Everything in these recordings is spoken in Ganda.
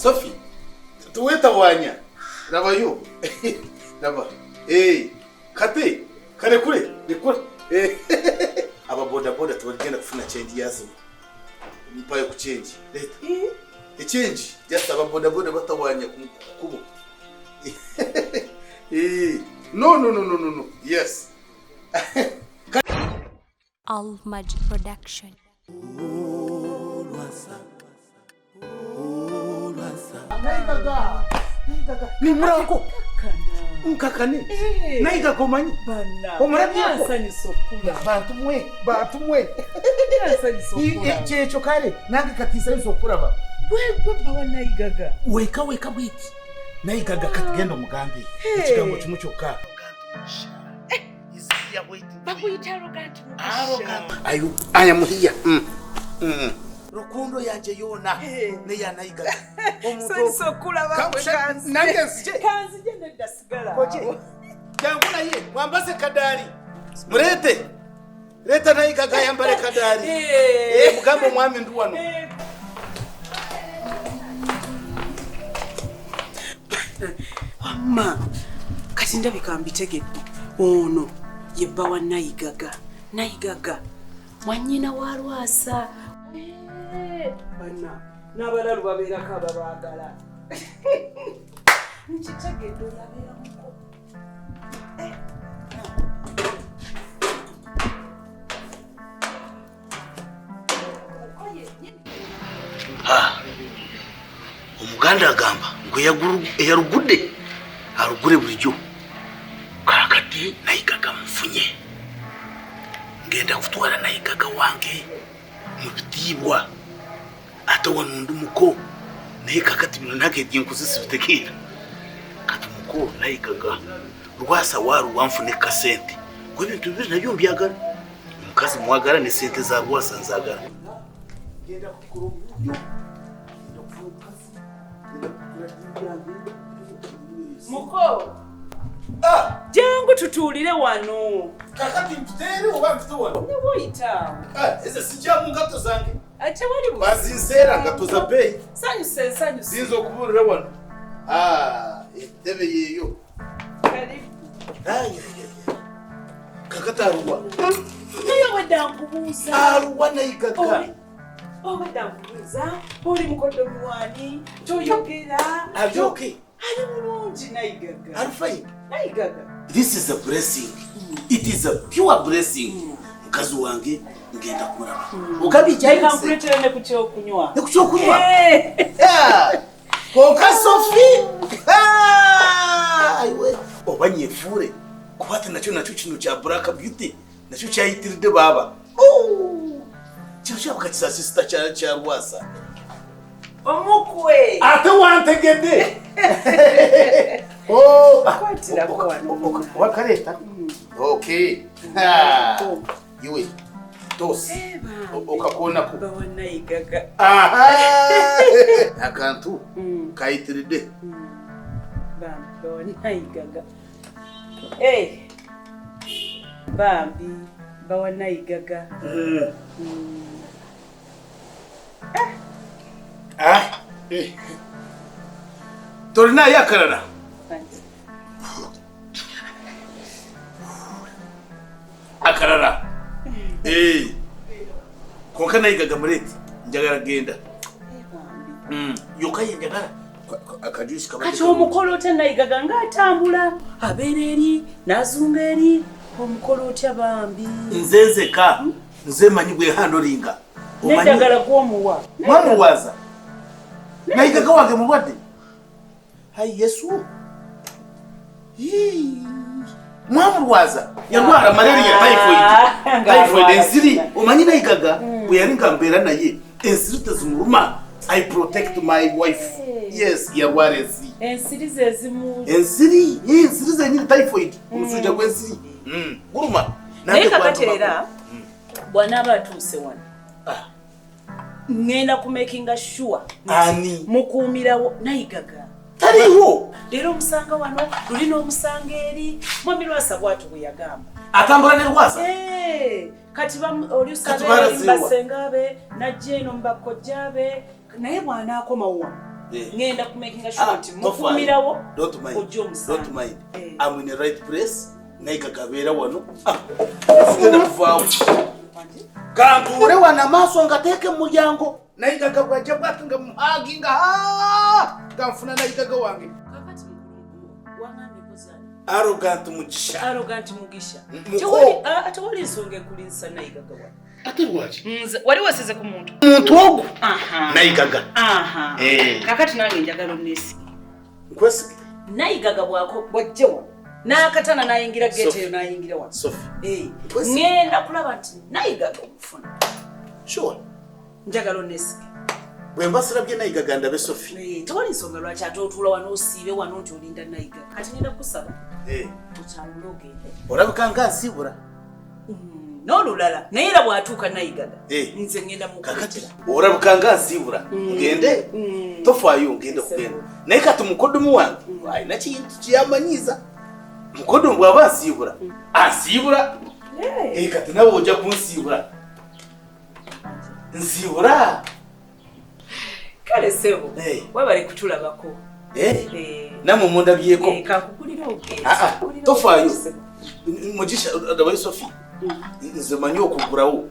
Sophie, tuweta wanya. Raba yo. Raba. Kate, kare kure, nikure. Aba boda boda tubagenda kufuna change yazo. Mpaye ku change. Leta. Change. Just aba boda boda batawanya kubo. No. Yes. ALMAGIC production. Naigaga. Ni murako. Nkakane. Naiga komanyi. Bana. Omurabya ko. Sani sokula. Batumwe. Sani sokula. Checho kale nange katisa izokuraba. Wewe bawa naigaga. Weka bwiti. Naigaga katugenda omugambi. Ekigambo kimu kyokka. Isiya bwiti. Bakuyita arrogant mukasha. Ayo aya muhiya. Rukundo yanje yona ne ya Naigaga. Sani sokula bakanzi. Nange sije. Kanzi jende dasigala. Koje. Janguna ye mwambase kadari. Murete. Leta Naigaga yambare kadari. Mugambo mwami nduwano. Mama, kati ndabika mbitegedde. Ono yebba wa Naigaga. Mwanyina wa Lwasa. Bana, n'abalalu babeerako ababaagala. Nkitegedde olabeera muko. Omuganda agamba ngwe yarugudde arugure bulijjo kakati Naigaga mfunye ngenda kutwala Naigaga wange mu bitibwa ate wanundu muko naye kakati bino nake nkusisi bitekera kati muko Naigaga Lwasa waru wamfune ka Sente gwe bintu bibiri nabyo mbyagala mukazi mwagala ne Sente za Lwasa nzagala ngenda kukuru Muko. Jangu tutuulire wano. Kakati mtutere oba mtuwana. Ne boyita. Ese sijja mu ngato zange. Ate wali bu. Bazinseera ngato za pay. Sanyu. Zinzo kubulira wano. Etebe yeyo. Kali. Kakata aruwa. Naye wedankubuuza. Aruwa Naigaga. Wedankubuuza. Oli Mukodomi wani. Toyogera. Ajoke. Ali mulungi Naigaga. Are fine. Naigaga. This is a blessing. It is a pure blessing. Mukazi wange ngenda kuraba. Okabijja kankuletera ne kucho kunywa. Ne kucho kunywa. Koka Sophie. Aiwe. Obanyefure. Kubata nacho kino kya Black Beauty. Nacho kyayitiride baba. Kyo bakatisa sister kya Lwasa. Omukwe. Ate wantegedde. Kwatira kwano. Wakaleta. Okay. Iwe. Tos. Okakona ko. Bawa Naigaga. Akantu. Kayitiride. Bawa Naigaga. Bambi. Bawa Naigaga. Torina yakarara. Akarara. Konka Naigaga mureti njagara genda. Yoka yenjagara. Akajusi kabali. Kati omukolo te Naigaga ngatambula. Abeera nazunga eri omukolo te bambi. Nzenzeka. Nze manyi gwe handolinga. Njagala gwomuwa. Mwamuwaza. Naigaga wange mulwadde. Hai Yesu. Mwamulwaza. Yalwala malaria typhoid ensiri. Omanyi Naigaga bwe yalinga mbeera naye ensiri tezimuluma. I protect my wife. Yes, yalwala ensiri. Ensiri zezimu. Ensiri zenyini typhoid. Omusujja gw'ensiri. Guluma. Naye kakati era bw'anaaba atuuse wano. Ngenda kumakinga sure. Ani. Mukuumirawo Naigaga. Taliho. Leero omusanga wano, lulina omusanga eri. Mwami Lwasa bw'atu bwe yagamba. Atambula ne Lwasa? Kati olusabe basengabe, najja eno mbakojjabe, naye bw'anaakomawo ngenda kumakinga short mukumirawo don't mind I'm in the right place naika kabera wano ngenda kuvaawo kanture wana maso ngateke mumuryango naika kabwaje bwakinga muhaginga ngamfuna naika gawange kakati wangambe kozani arrogant mugisha atawali nsonga kulinsa naika gawange ate wachi wali wasize ku muntu ogu nayigaga kakati nange njagala nesi nkwesi nayigaga bwako bwajjewa nakatana nayingira gate yo nayingira wa Sophie ngenda kulaba nti nayigaga omufuna sure njagala nesi bwemba sirabye nayigaga ndabe Sophie tewali nsonga lwaki ate otula wano osiibe wano nti olinda nayigaga kati ngenda kusaba okyamula ogende olabika nga nsibula n'olulala naye era bw'atuuka nayigaga nze ngenda kakati olabika nga nsibula ngende tofaayo ngenda kugenda naye kati mukodomi wange alina kintu kyamanyiza mukodomi bw'aba ansiibula kati nawe ojja kunsiibula nsibula kale sebo webale kutulabako namwe mundabyeko kakugulira ogende tofaayo mugisha ndabayo Sophie nze manyi okugurawo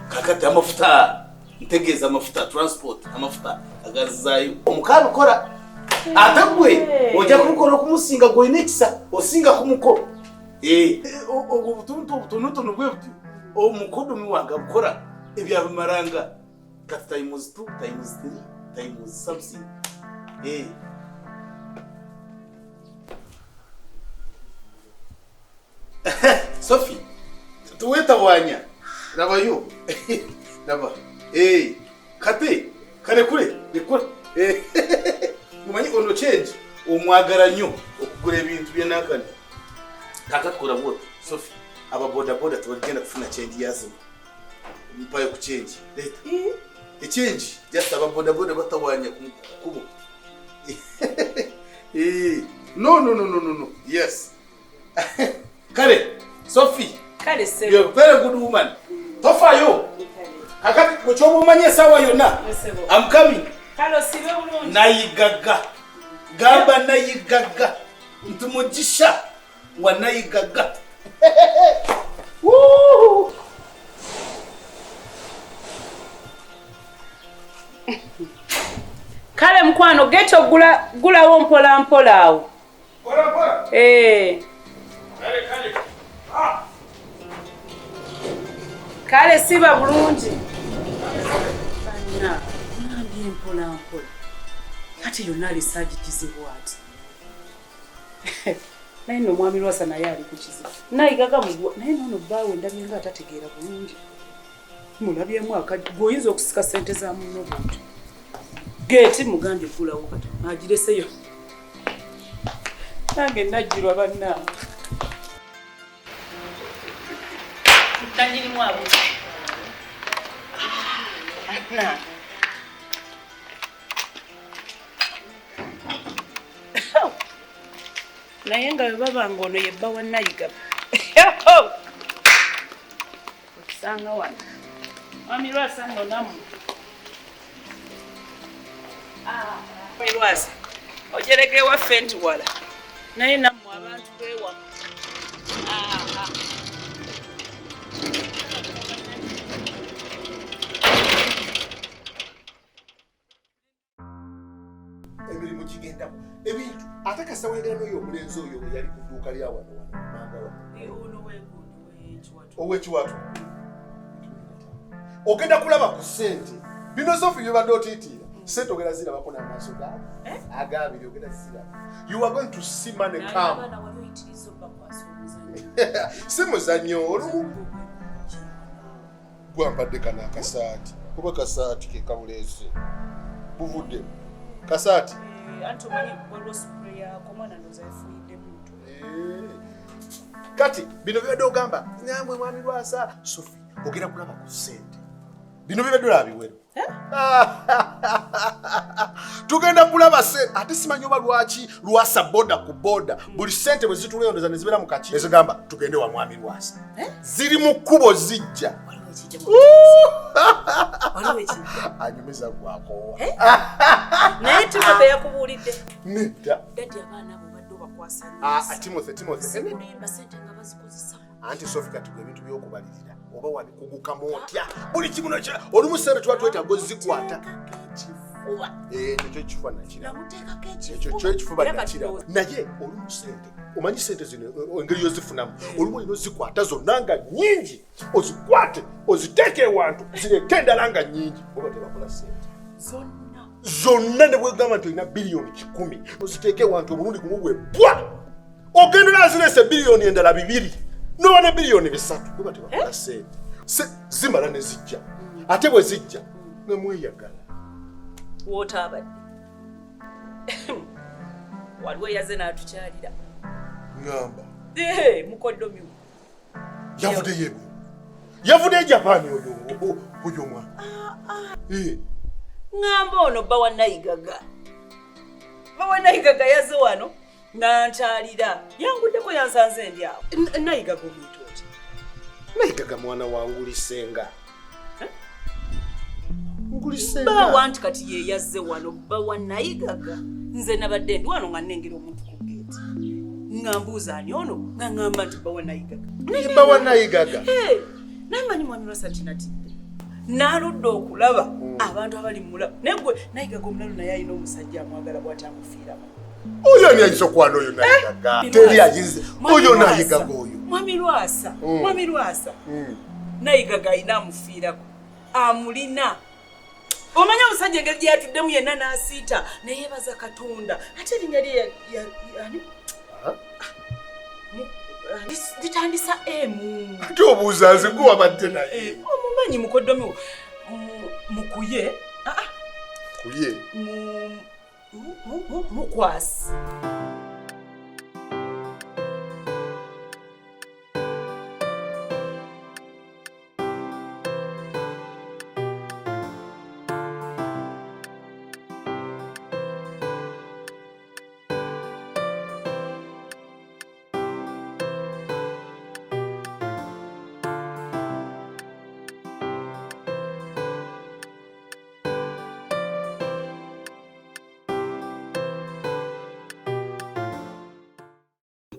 kakati amafuta ntegeeza amafuta transport amafuta agazaayo omukazi ukora ate gwe ojja kumukora okumusinga gwolina ekisa osinga kumukoro obutonotono bwe buti omukodomi wange akukora ebyabimaranga kati times 2 times 3 times something Sophie tuweta wanya nabayo naba kate kare kure mumanyi ono change omwagara nnyo okugura ebintu bye nakane kakatukora bwoto Sophie aba boda tubagenda kufuna change yazo mpayo ku change change just aba boda batawanya kubo no yes kare Sophie kale sebo you're a very good woman tofayo kakati kuchobo manye sawa yona I'm coming kalo sibe bulungi nayigaga gamba nayigaga ntumujisha wa nayigaga kale mkwano geto gulawo mpola awo kale kale siba bulungi bana nambye mpola ate yonna alisagitizibwa ati naye no mwami Lwasa naye ali ku kizibu nayigaga mugwa naye nono bbaawe ndabye nga atategeera bulungi mulabyemu gwoyinza okusika sente za muno buntu geeti mugambye gulawo kati agireseyo nange najjirwa bannange Tanjiri mwabu. Naye nga baba ngono yebba wa nayiga. Okusanga wano. Mwami Lwasa nno namu. Mwami Lwasa. Ojerege waffe nti wala. Naye nammwe abantu beewamu. Emirimu kigenda ebintu ate kasa wengera n'oyo omulenzi oyo we yali ku dduuka lya wano mangawa ow'ekiwatu ogenda kulaba ku Sente bino Sophie byobadde otiitiira Sente ogenda zirabako n'amaaso gaabo agaabiri ogenda ziraba you are going to see money come si muzannyo olumu gwampadde kana akasaati kuba kasaati ke kabuleese buvudde kasaati anto mali bolo spray yako mwana ndo zaifuyide muntu kati bino bibadde ogamba nyamwe mwami Lwasa Sophie ogenda kulaba ku Sente bino bibadde olabiwero tugenda kulaba Sente ate simanyi oba lwaki Lwasa boda ku boda buli Sente bwe zituleyondeza ne zibeera mu kaki ezigamba tugende wa mwami Lwasa ziri mu kkubo zijja anyumiza gwakoowa naye papa yakubulidde nedda dadi abaana abo badde obakwasa Timothy kulimba sente nga bazikozesa anti Sophie kati ebintu by'okubalirira oba wabikugukamu otya buli kimu nakyo olumu sente tuba twetaaga ozikwata ekyo kyo ekifuba nakiraba naye olumu sente omanyi sente zino engeri yozifunamu olumu olina ozikwata zonna nga nnyingi ozikwate oziteeke ewantu zireke endala nga nnyingi oba tebakola sente zonna ne bwegamba nti olina biliyoni 100 oziteeke ewantu omulundi gumu bwe bwa ogenda nazirese biliyoni endala 2 noba ne biliyoni 3 oba tebakola sente zimala ne zijja ate bwe zijja ne mweyagala wootaabadde waliwo yaze n'atukyalira ngamba Mukodomi yavudde Japaani oyo mwana ngamba ono bba wa Nayigaga yaze wano n'ankyalira yanguddeko yansanze ndi awo Nayigaga omuyita oti Nayigaga mwana wangu lisenga bawa nti kati ye yazze wano bba wa Nayigaga nze nabadde ndi wano nga nnengera omuntu ku geeti ngambuuza ani ono nga ngamba nti bba wa Nayigaga namanyi mwami Lwasa tinatidde n'aludde okulaba abantu abali mulaba negwe Nayigaga omulalu naye alina omusajja amwagala bw'atamufiiramu oyo ani ayinza okwana oyo Nayigaga teri ayinza oyo Nayigaga oyo mwami Lwasa Nayigaga alina amufiirako amulina omanya omusajja engeri gye yatuddemu yenna n'asiita neyeebaza Katonda ate erinnya lye litandisa emu ate obuuza nze gwe wabadde naye omumanyi Mukodomi mukuye mukwasi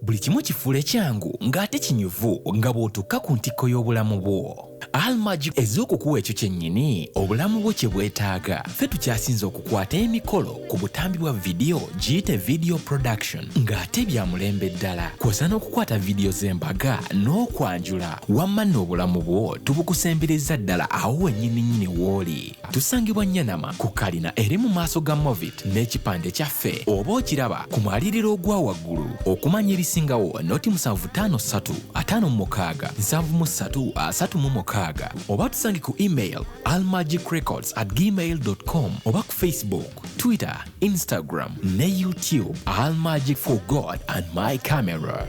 buli kimu kifuule kyangu ng'ate kinyuvu nga bw'otukka ku ntikko y'obulamu bwo. ALMAGIC ez'okukuwa ekyo kyennyini obulamu bwo kye bwetaaga. Ffe tukyasinze okukwata emikolo ku butambi bwa vidiyo giyite video production ng'ate bya mulembe ddala. Kw'osa n'okukwata vidiyo z'embaga n'okwanjula wamma n'obulamu bwo tubukusembereza ddala awo wennyini w'oli. Tusangibwa Nyanama ku kalina eri mu maaso ga Movit n'ekipande kyaffe oba okiraba ku mwaliriro ogwa waggulu. Okumanya ebisingawo noti 753 56 73 36 oba tusange ku email almagicrecords@gmail.com oba ku Facebook, Twitter, Instagram ne YouTube. ALMAGIC for God and my camera.